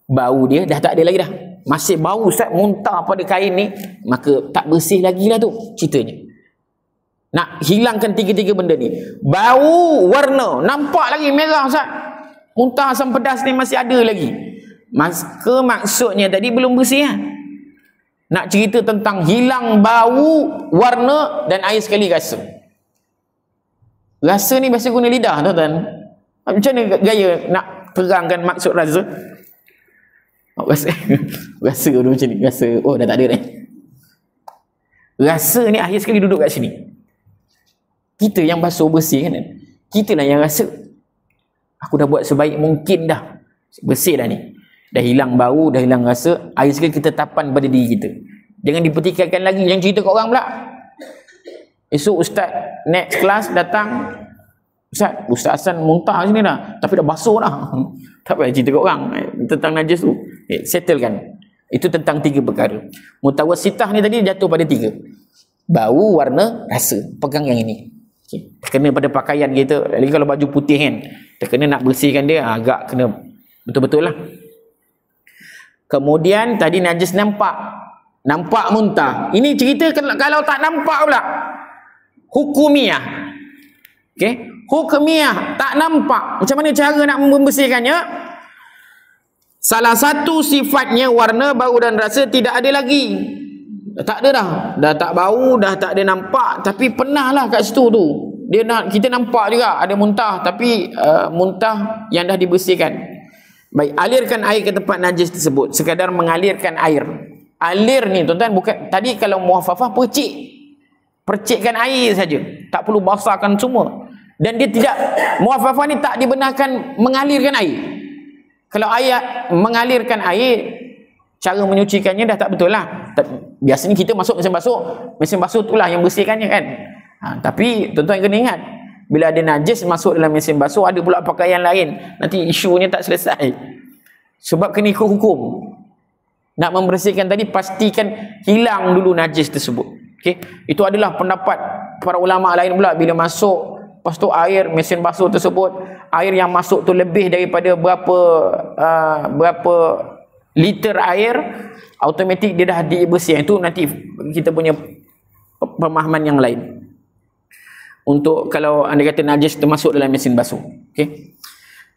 Bau dia dah tak ada lagi dah. Masih bau Ustaz, muntah pada kain ni, maka tak bersih lagi lah tu ceritanya. Nak hilangkan tiga-tiga benda ni. Bau, warna, nampak lagi merah Ustaz, muntah asam pedas ni masih ada lagi, maka maksudnya tadi belum bersih lah. Nak cerita tentang hilang bau, warna dan air sekali rasa. Rasa ni biasa guna lidah tuan-tuan. Macam mana gaya nak terangkan maksud rasa? Rasa dulu macam ni. Rasa, oh dah tak ada dah. Rasa ni akhir sekali duduk kat sini. Kita yang basuh bersih kan, kita lah yang rasa, aku dah buat sebaik mungkin dah, bersih dah ni, dah hilang bau, dah hilang rasa. Akhir sekali kita tapan pada diri kita. Jangan dipertikaikan lagi. Yang cerita kat orang pula, esok Ustaz next class datang, Ustaz Hasan muntah sini dah, tapi dah basuh dah. Tak payah cerita kat orang tentang najis tu. Settlekan. Itu tentang tiga perkara. Mutawassitah ni tadi jatuh pada tiga. Bau, warna, rasa. Pegang yang ini. Okay. Kena pada pakaian kita. Lagi kalau baju putih kan, terkena nak bersihkan dia, agak kena betul-betul lah. Kemudian tadi najis nampak. Nampak muntah. Ini cerita kalau tak nampak pula. Hukumiah. Okey, hukumiah tak nampak. Macam mana cara nak membersihkannya? Salah satu sifatnya warna, bau dan rasa tidak ada lagi. Tak ada dah. Dah tak bau, dah tak ada nampak, tapi pernah lah kat situ tu. Kita nampak juga ada muntah, tapi muntah yang dah dibersihkan. Baik, alirkan air ke tempat najis tersebut. Sekadar mengalirkan air. Alir ni tuan-tuan bukan, tadi kalau muhafafah percikkan air saja, tak perlu basahkan semua. Dan dia tidak, muhafafah ni tak dibenarkan mengalirkan air. Kalau ayat mengalirkan air, cara menyucikannya dah tak betul lah. Biasanya kita masuk mesin basuh itulah yang bersihkannya kan. Tapi tuan-tuan kena ingat, bila ada najis masuk dalam mesin basuh, ada pula pakaian lain, nanti isunya tak selesai. Sebab kena ikut hukum. Nak membersihkan tadi, pastikan hilang dulu najis tersebut. Okay? Itu adalah pendapat para ulama lain pula. Bila masuk, lepas tu air mesin basuh tersebut, air yang masuk tu lebih daripada berapa liter air, automatik dia dah dibersihkan. Itu nanti kita punya pemahaman yang lain. Untuk kalau anda kata najis termasuk dalam mesin basuh. Okay?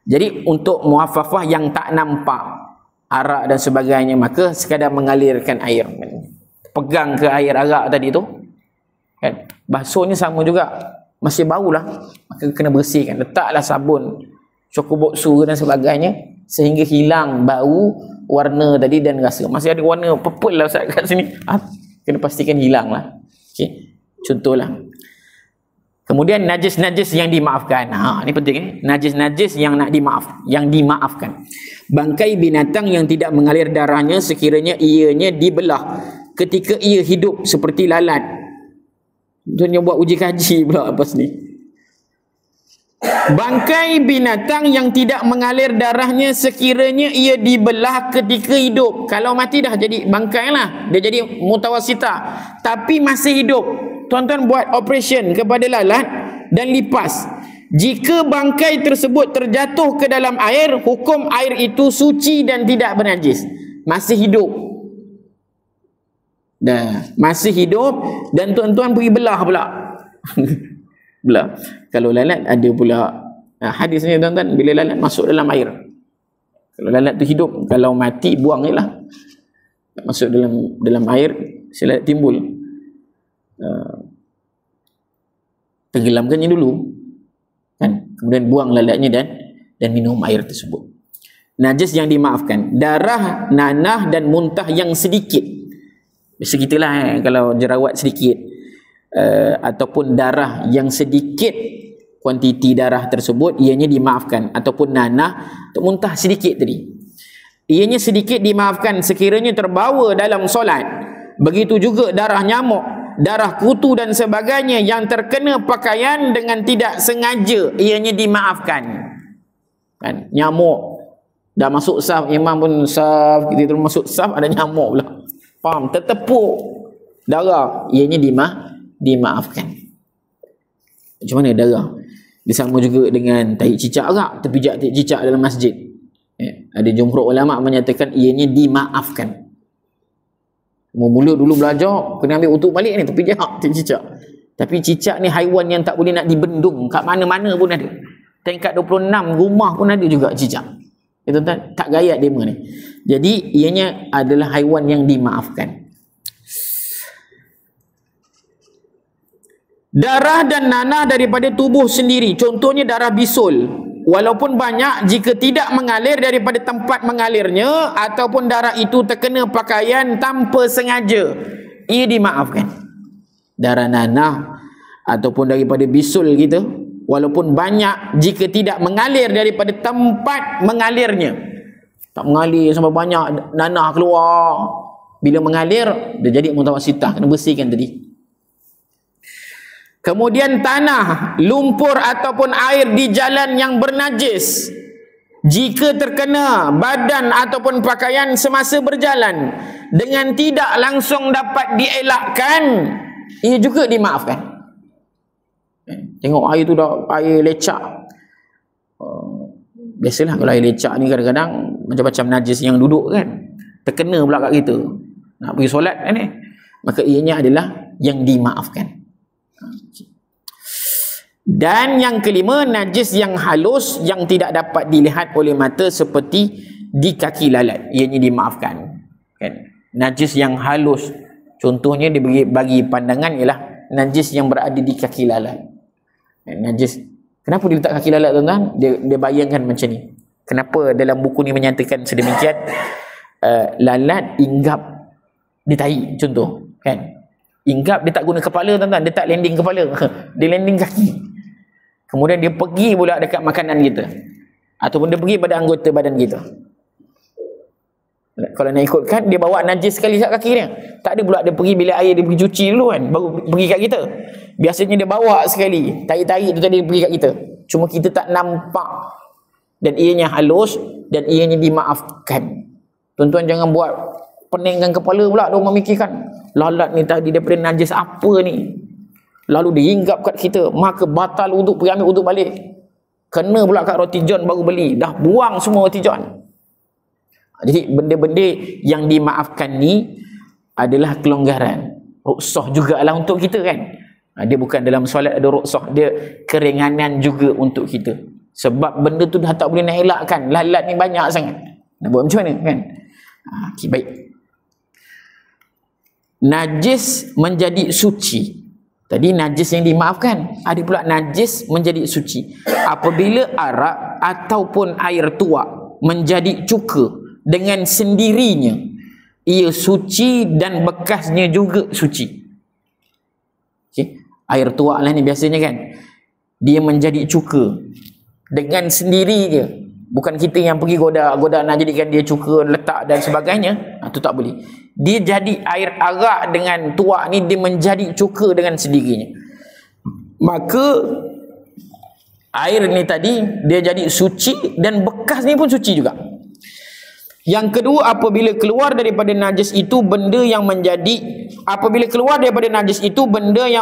Jadi untuk muhafafah yang tak nampak arak dan sebagainya, maka sekadar mengalirkan air, pegang ke air arak tadi tu kan, basuhnya sama juga, masih bau lah, maka kena bersihkan, letaklah sabun cokoboksu dan sebagainya sehingga hilang bau, warna tadi dan rasa. Masih ada warna purple lah Ustaz kat sini, kena pastikan hilang lah. Okay? Contohlah. Kemudian najis-najis yang dimaafkan. Ini penting. Najis-najis yang dimaafkan. Bangkai binatang yang tidak mengalir darahnya sekiranya ianya dibelah ketika ia hidup, seperti lalat. Tuan buat uji kaji pula apa ni. Bangkai binatang yang tidak mengalir darahnya sekiranya ia dibelah ketika hidup. Kalau mati dah jadi bangkai lah, dia jadi mutawasitah, tapi masih hidup, tuan-tuan buat operation kepada lalat dan lipas. Jika bangkai tersebut terjatuh ke dalam air, hukum air itu suci dan tidak bernajis. Masih hidup. Masih hidup dan tuan-tuan pergi belah pula. Belah. Kalau lalat ada pula hadisnya tuan-tuan, bila lalat masuk dalam air, kalau lalat tu hidup, kalau mati buang je lah. Masuk dalam air, si lalat timbul, tenggelamkannya dulu kan, kemudian buang lalatnya dan minum air tersebut. Najis yang dimaafkan, darah, nanah dan muntah yang sedikit. Biasa kita lah kalau jerawat sedikit, ataupun darah yang sedikit, kuantiti darah tersebut ianya dimaafkan, ataupun nanah atau muntah sedikit tadi, ianya sedikit dimaafkan sekiranya terbawa dalam solat. Begitu juga darah nyamuk, darah kutu dan sebagainya yang terkena pakaian dengan tidak sengaja, ianya dimaafkan kan. Nyamuk dah masuk saf, imam pun saf, kita terus masuk saf, ada nyamuk pula, faham, tertepuk darah, ianya dimaafkan. Macam mana darah? Disama juga dengan tahi cicak arak, terpijak tahi cicak dalam masjid. Ada jumhur ulama menyatakan ianya dimaafkan. Mula dulu belajar kena ambil utuk balik ni, terpijak tahi cicak. Tapi cicak ni haiwan yang tak boleh nak dibendung, kat mana-mana pun ada. Tingkat 26 rumah pun ada juga cicak. Tuan-tuan, tak gayat dia ni. Jadi ianya adalah haiwan yang dimaafkan. Darah dan nanah daripada tubuh sendiri, contohnya darah bisul, walaupun banyak, jika tidak mengalir daripada tempat mengalirnya, ataupun darah itu terkena pakaian tanpa sengaja, ia dimaafkan. Darah nanah ataupun daripada bisul kita, walaupun banyak, jika tidak mengalir daripada tempat mengalirnya, tak mengalir sampai banyak nanah keluar, bila mengalir dia jadi mutawasitah, kena bersihkan tadi. Kemudian tanah, lumpur ataupun air di jalan yang bernajis, jika terkena badan ataupun pakaian semasa berjalan dengan tidak langsung dapat dielakkan, ia juga dimaafkan. Tengok air tu dah air lecak. Biasalah kalau air lecak ni kadang-kadang macam-macam najis yang duduk kan, terkena pula kat kita. nak pergi solat ni, maka ianya adalah yang dimaafkan. Dan yang kelima, najis yang halus yang tidak dapat dilihat oleh mata seperti di kaki lalat, ianya dimaafkan, kan? Najis yang halus, contohnya dia bagi pandangan ialah najis yang berada di kaki lalat. Najis, kenapa dia letak kaki lalat, tuan-tuan? Dia bayangkan macam ni. Kenapa dalam buku ni menyatakan sedemikian? Lalat inggap di tahi, contoh, kan? Inggap dia tak guna kepala, tuan-tuan, dia tak landing kepala, dia landing kaki. Kemudian dia pergi pula dekat makanan kita, ataupun dia pergi pada anggota badan kita. Kalau nak ikutkan, dia bawa najis sekali kat kaki dia. Tak ada pula dia pergi bilik air, dia pergi cuci dulu kan, baru pergi kat kita. Biasanya dia bawa sekali, tahi-tahi tu tadi pergi kat kita. Cuma kita tak nampak. Dan ianya halus, dan ianya dimaafkan. Tuan-tuan jangan buat peningkan kepala pula, dia memikirkan, lalat ni tadi daripada najis apa ni, lalu dia hinggap kat kita, maka batal wuduk, pergi ambil wuduk balik. Kena pula kat roti john baru beli, dah buang semua roti john. Jadi benda-benda yang dimaafkan ni adalah kelonggaran, ruksah jugalah untuk kita, kan? Dia bukan dalam solat ada ruksah, dia keringanan juga untuk kita. Sebab benda tu dah tak boleh nak elakkan, lalat ni banyak sangat. Nak buat macam mana, kan? Okay, baik. Najis menjadi suci. Tadi najis yang dimaafkan, ada pula najis menjadi suci. Apabila arak ataupun air tuak menjadi cuka dengan sendirinya, ia suci dan bekasnya juga suci. Okay? Air tuak lah ni biasanya, kan? Dia menjadi cuka dengan sendirinya. Bukan kita yang pergi goda nak jadikan dia cuka, letak dan sebagainya. Itu tak boleh. Dia jadi air arak dengan tuak ni, dia menjadi cuka dengan sendirinya. Maka air ni tadi dia jadi suci, dan bekas ni pun suci juga. Yang kedua, apabila keluar daripada najis itu benda yang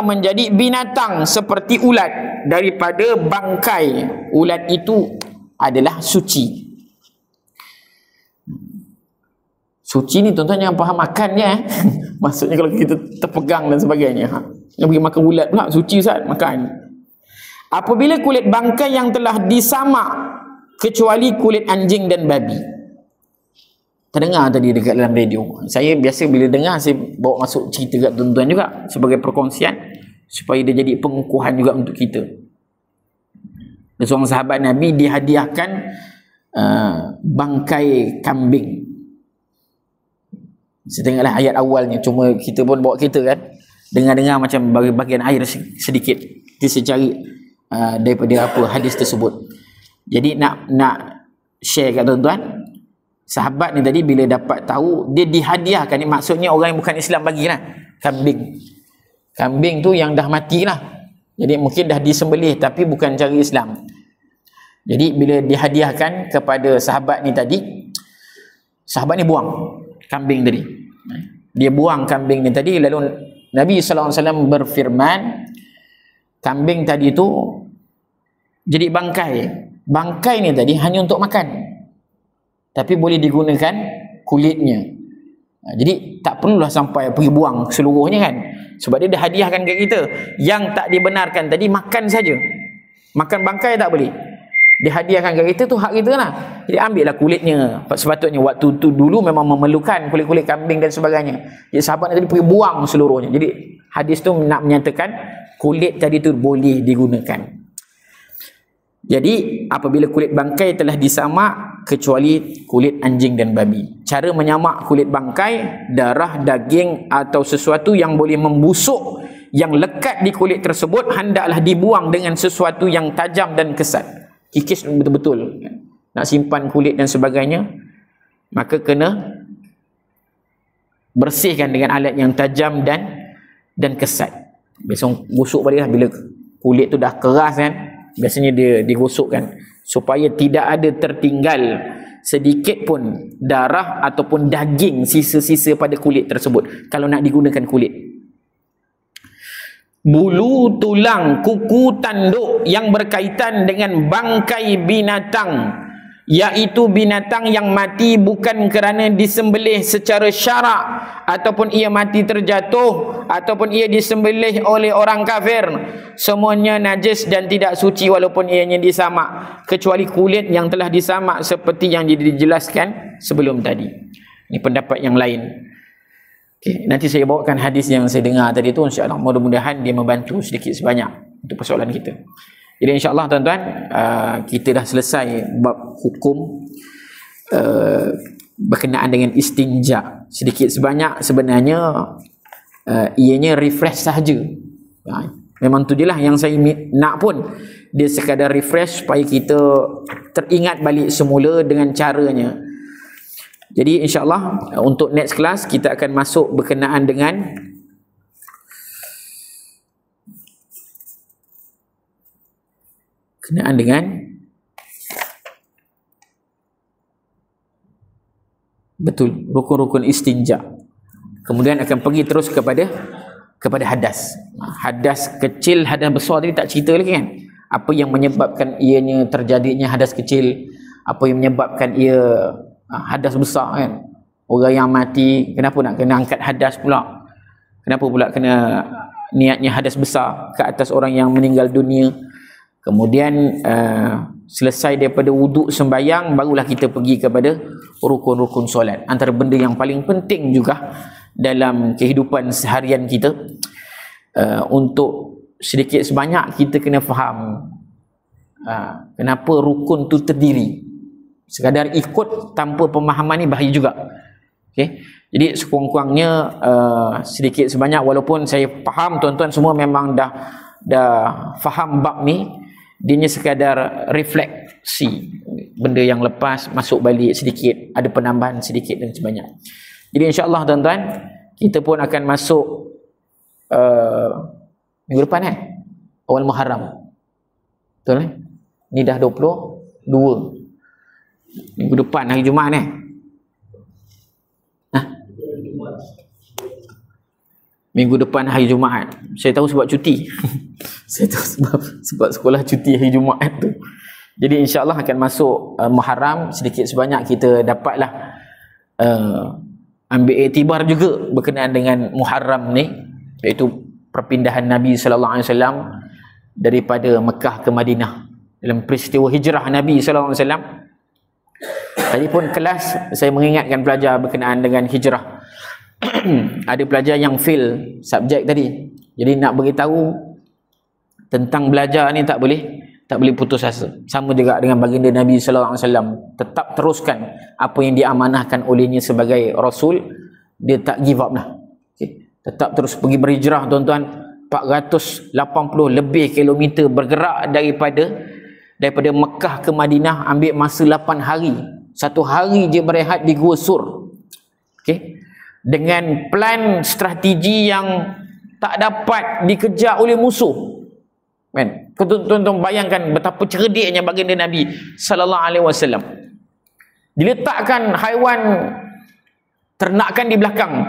menjadi binatang seperti ulat daripada bangkai, ulat itu adalah suci. Suci ni tuan-tuan jangan faham makannya, maksudnya kalau kita terpegang dan sebagainya, yang pergi makan ulat pula suci, Ustaz, makan. Apabila kulit bangkai yang telah disamak, kecuali kulit anjing dan babi. Terdengar tadi dekat dalam radio. Saya biasa bila dengar, saya bawa masuk cerita kat tuan-tuan juga sebagai perkongsian, supaya dia jadi pengukuhan juga untuk kita. Seorang sahabat Nabi dihadiahkan bangkai kambing. Saya tengoklah ayat awalnya, cuma kita pun bawa kereta, kan, dengar-dengar macam bagian air sedikit. Kita cari daripada apa hadis tersebut. Jadi nak share kat tuan-tuan. Sahabat ni tadi bila dapat tahu, dia dihadiahkan, ni maksudnya orang yang bukan Islam bagilah kambing. Kambing tu yang dah mati lah. Jadi mungkin dah disembelih tapi bukan cara Islam. Jadi bila dihadiahkan kepada sahabat ni tadi, sahabat ni buang kambing tadi. Dia buang kambing ni tadi, lalu Nabi SAW berfirman, kambing tadi tu jadi bangkai. Bangkai ni tadi hanya untuk makan, tapi boleh digunakan kulitnya. Jadi tak perlulah sampai pergi buang seluruhnya, kan? Sebab dia dah hadiahkan ke kita. Yang tak dibenarkan tadi makan saja. Makan bangkai tak boleh. Dia hadiahkan ke kita tu hak kita lah. Jadi ambillah kulitnya. Sepatutnya waktu tu dulu memang memerlukan kulit-kulit kambing dan sebagainya. Jadi sahabat tadi pergi buang seluruhnya. Jadi hadis tu nak menyatakan kulit tadi tu boleh digunakan. Jadi apabila kulit bangkai telah disamak, kecuali kulit anjing dan babi. Cara menyamak kulit bangkai, darah, daging atau sesuatu yang boleh membusuk yang lekat di kulit tersebut hendaklah dibuang dengan sesuatu yang tajam dan kesat. Kikis betul-betul. Nak simpan kulit dan sebagainya, maka kena bersihkan dengan alat yang tajam dan kesat. Biasa gosok baliklah bila kulit tu dah keras, kan? Biasanya dia digosokkan supaya tidak ada tertinggal sedikit pun darah ataupun daging sisa-sisa pada kulit tersebut kalau nak digunakan kulit. Bulu, tulang, kuku, tanduk yang berkaitan dengan bangkai binatang iaitu binatang yang mati bukan kerana disembelih secara syarak, ataupun ia mati terjatuh, ataupun ia disembelih oleh orang kafir, semuanya najis dan tidak suci walaupun ianya disamak, kecuali kulit yang telah disamak seperti yang dijelaskan sebelum tadi. Ini pendapat yang lain. Okay, nanti saya bawakan hadis yang saya dengar tadi tu, insya-Allah mudah-mudahan dia membantu sedikit sebanyak untuk persoalan kita. Jadi insya-Allah tuan-tuan, kita dah selesai bab hukum berkenaan dengan istinja. Sedikit sebanyak sebenarnya ianya refresh sahaja. Memang tu je lah yang saya nak pun, dia sekadar refresh supaya kita teringat balik semula dengan caranya. Jadi insya-Allah untuk next class kita akan masuk berkenaan dengan betul rukun-rukun istinja. Kemudian akan pergi terus kepada hadas. Hadas kecil, hadas besar tadi tak cerita lagi kan. Apa yang menyebabkan ianya terjadinya hadas kecil, apa yang menyebabkan ia hadas besar kan. Orang yang mati kenapa nak kena angkat hadas pula? Kenapa pula kena niatnya hadas besar ke atas orang yang meninggal dunia? Kemudian selesai daripada wuduk sembahyang, barulah kita pergi kepada rukun-rukun solat. Antara benda yang paling penting juga dalam kehidupan seharian kita, untuk sedikit sebanyak kita kena faham kenapa rukun tu terdiri. Sekadar ikut tanpa pemahaman ni bahaya juga. Okay? Jadi sekurang-kurangnya sedikit sebanyak, walaupun saya faham tuan-tuan semua memang dah faham bab ni, dia sekadar refleksi benda yang lepas, masuk balik sedikit, ada penambahan sedikit dan sebanyak. Jadi insya-Allah tuan-tuan, kita pun akan masuk minggu depan awal Muharram. Betul ni dah 22. Minggu depan hari Jumaat minggu depan hari Jumaat. Saya tahu sebab cuti. Saya tahu sebab sekolah cuti hari Jumaat tu. Jadi insya-Allah akan masuk Muharram, sedikit sebanyak kita dapatlah ambil iktibar juga berkenaan dengan Muharram ni, iaitu perpindahan Nabi sallallahu alaihi wasallam daripada Mekah ke Madinah dalam peristiwa hijrah Nabi sallallahu alaihi wasallam. Tadi pun kelas saya mengingatkan pelajar berkenaan dengan hijrah. Ada pelajar yang fail subjek tadi. Jadi nak beritahu tentang belajar ni tak boleh putus asa. Sama juga dengan baginda Nabi sallallahu alaihi wasallam, tetap teruskan apa yang diamanahkan olehnya sebagai rasul. Dia tak give up lah. Okay. Tetap terus pergi berhijrah tuan-tuan. 480 lebih kilometer bergerak daripada Mekah ke Madinah, ambil masa 8 hari. 1 hari je berehat di Gua Sur. Okey. Dengan plan strategi yang tak dapat dikejar oleh musuh. Kan? Tuan-tuan bayangkan betapa cerdiknya baginda Nabi sallallahu alaihi wasallam. Diletakkan haiwan ternakan di belakang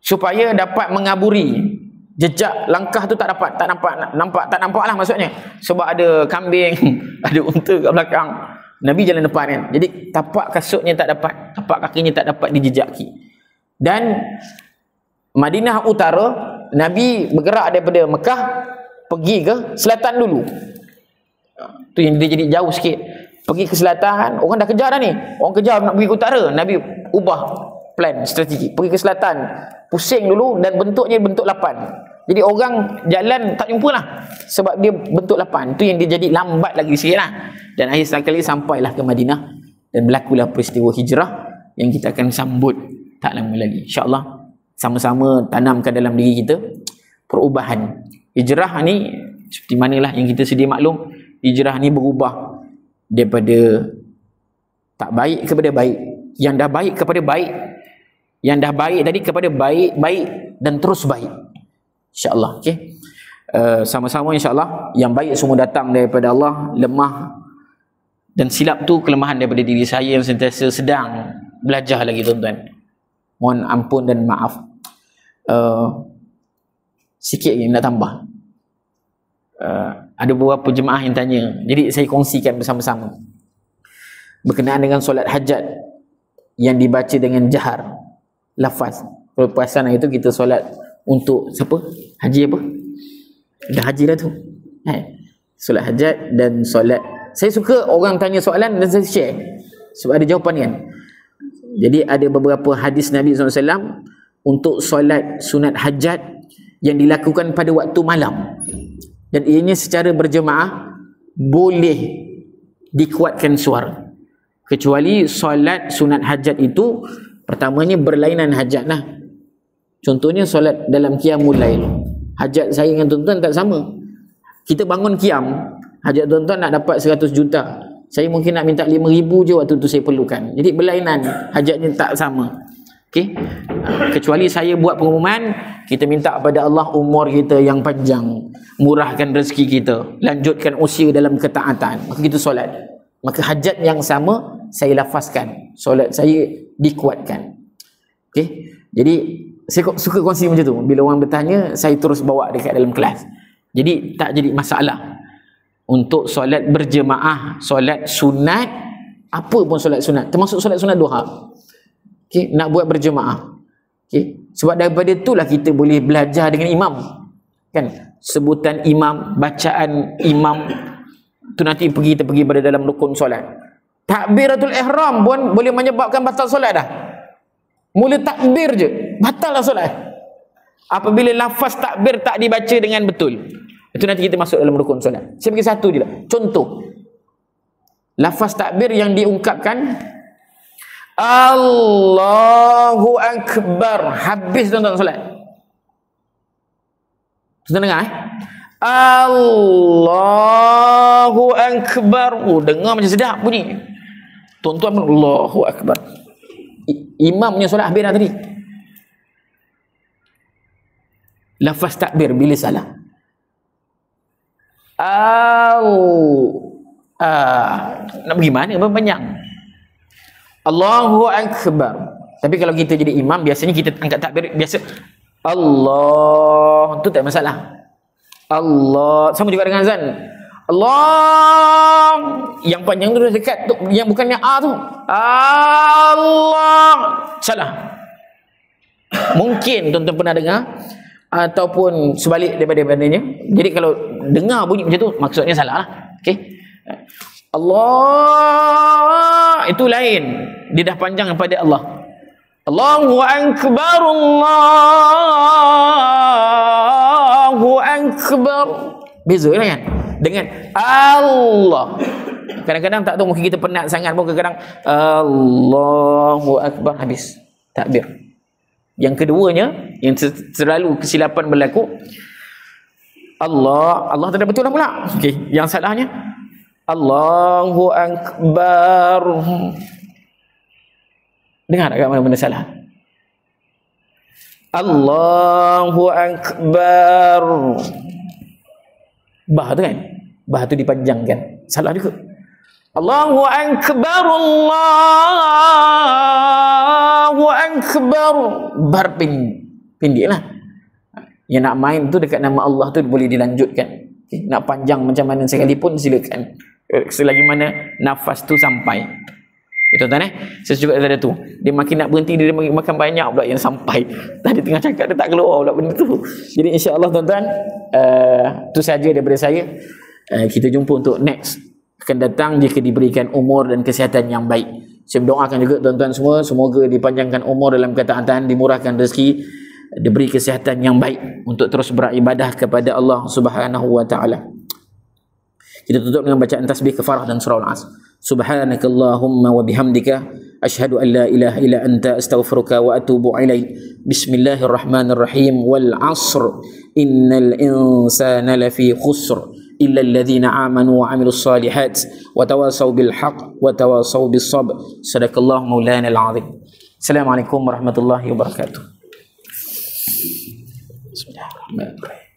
supaya dapat mengaburi jejak langkah tu. Tak nampak lah maksudnya, sebab ada kambing ada unta kat belakang, Nabi jalan depan kan. Jadi tapak kasutnya tak dapat, tapak kakinya tak dapat dijejaki. Dan Madinah Utara, Nabi bergerak daripada Mekah pergi ke selatan dulu. Tu yang dia jadi jauh sikit. Pergi ke selatan, orang dah kejar dah ni. Orang kejar nak pergi ke utara, Nabi ubah plan strategi, pergi ke selatan, pusing dulu, dan bentuknya bentuk lapan. Jadi orang jalan tak jumpa lah, sebab dia bentuk lapan. Tu yang dia jadi lambat lagi sikit lah. Dan akhir sekali sampailah ke Madinah, dan berlakulah peristiwa hijrah yang kita akan sambut tak lama lagi. InsyaAllah sama-sama tanamkan dalam diri kita perubahan. Hijrah ni seperti manalah yang kita sedia maklum, hijrah ni berubah daripada tak baik kepada baik, yang dah baik kepada baik, yang dah baik tadi kepada baik dan terus baik. InsyaAllah. Okay. Sama-sama insyaAllah. Yang baik semua datang daripada Allah. Lemah dan silap tu kelemahan daripada diri saya yang sentiasa sedang belajar lagi tuan-tuan. Mohon ampun dan maaf. Sikit yang nak tambah. Ada beberapa jemaah yang tanya, jadi saya kongsikan bersama-sama. berkenaan dengan solat hajat yang dibaca dengan jahar, lafaz. Perpasan itu kita solat untuk siapa? Haji apa? Dah haji dah tu. Solat hajat dan solat. Saya suka orang tanya soalan dan saya share sebab ada jawapan kan. Jadi ada beberapa hadis Nabi SAW untuk solat sunat hajat yang dilakukan pada waktu malam, dan ianya secara berjemaah boleh dikuatkan suara, kecuali solat sunat hajat itu pertamanya berlainan hajat lah. Contohnya solat dalam qiyamul lail, hajat saya dengan tuan-tuan tak sama. Kita bangun qiyam, hajat tuan-tuan nak dapat 100 juta, saya mungkin nak minta 5,000 je waktu tu saya perlukan. Jadi berlainan, hajatnya tak sama. Okey, kecuali saya buat pengumuman, kita minta pada Allah umur kita yang panjang, murahkan rezeki kita, lanjutkan usia dalam ketaatan, maka kita solat, maka hajat yang sama saya lafazkan, solat saya dikuatkan. Okey, jadi saya suka kongsi macam tu. Bila orang bertanya, saya terus bawa dekat dalam kelas, jadi tak jadi masalah. Untuk solat berjemaah, solat sunat, apa pun solat sunat, termasuk solat sunat duha, okay, nak buat berjemaah. Okay. Sebab daripada itulah kita boleh belajar dengan imam. Kan? Sebutan imam, bacaan imam tu nanti kita pergi pada dalam rukun solat. Takbiratul ihram pun boleh menyebabkan batal solat dah. Mula takbir je, batal lah solat. Apabila lafaz takbir tak dibaca dengan betul. Itu nanti kita masuk dalam rukun solat. Saya bagi satu je lah. Contoh. Lafaz takbir yang diungkapkan Allahu Akbar, habis tuan-tuan solat. Tuan dengar Allahu Akbar. Oh, dengar macam sedap bunyi. Tuan-tuan pun Allahu Akbar. Imam punya solat habis dah tadi. Lafaz takbir bila salah. Nak pergi mana? Banyak. Allahu Akbar. Tapi kalau kita jadi imam, biasanya kita angkat takbir biasa. Allah, tu tak masalah. Allah, sama juga dengan azan. Allah, yang panjang tu dekat tu, yang bukannya A tu. Allah, salah. Mungkin tuan-tuan pernah dengar, ataupun sebalik daripadanya. Jadi kalau dengar bunyi macam tu, maksudnya salah lah. Okey. Allah itu lain, dia dah panjang daripada Allah. Allahu Akbar, Allahu Akbar. Beza lah kan dengan Allah. Kadang-kadang tak tahu, mungkin kita penat sangat pun, kadang-kadang Allahu Akbar, habis takbir. Yang keduanya, yang selalu kesilapan berlaku, Allah tak ada betul lah pula. Okey, yang salahnya Allahu Akbar. Dengar tak mana benda salah? Allahu Akbar. Bah tu kan? Bah tu dipanjangkan. Salah juga. Allahu Akbar, Allahu Akbar. Bar pendek lah. Yang nak main tu dekat nama Allah tu boleh dilanjutkan. Okay. Nak panjang macam mana sekalipun silakan. Selagi mana nafas tu sampai. Tuan-tuan saya juga ada tu. Dia makin nak berhenti, dia makan banyak pula yang sampai. Tadi tengah cakap dia tak keluar pula benda tu. Jadi insya-Allah tuan-tuan, tu saja daripada saya. Kita jumpa untuk next akan datang jika diberikan umur dan kesihatan yang baik. Saya berdoakan juga tuan-tuan semua, semoga dipanjangkan umur dalam ketaatan, dimurahkan rezeki, diberi kesihatan yang baik untuk terus beribadah kepada Allah Subhanahu wa taala. Kita tutup dengan bacaan tasbih kafarah dan surah Al-Asr. Subhanakallahumma wa bihamdika asyhadu an la ilaha illa anta astaghfiruka wa atubu ilaik. Bismillahirrahmanirrahim. Wal 'asr innal insana lafi khusr illa alladhina amanu wa 'amilus salihat wa tawasaw bil haqq wa tawasaw bis sabr. Sadaqallahu maulana al-'azim. Assalamualaikum warahmatullahi wabarakatuh. Bismillahirrahmanirrahim.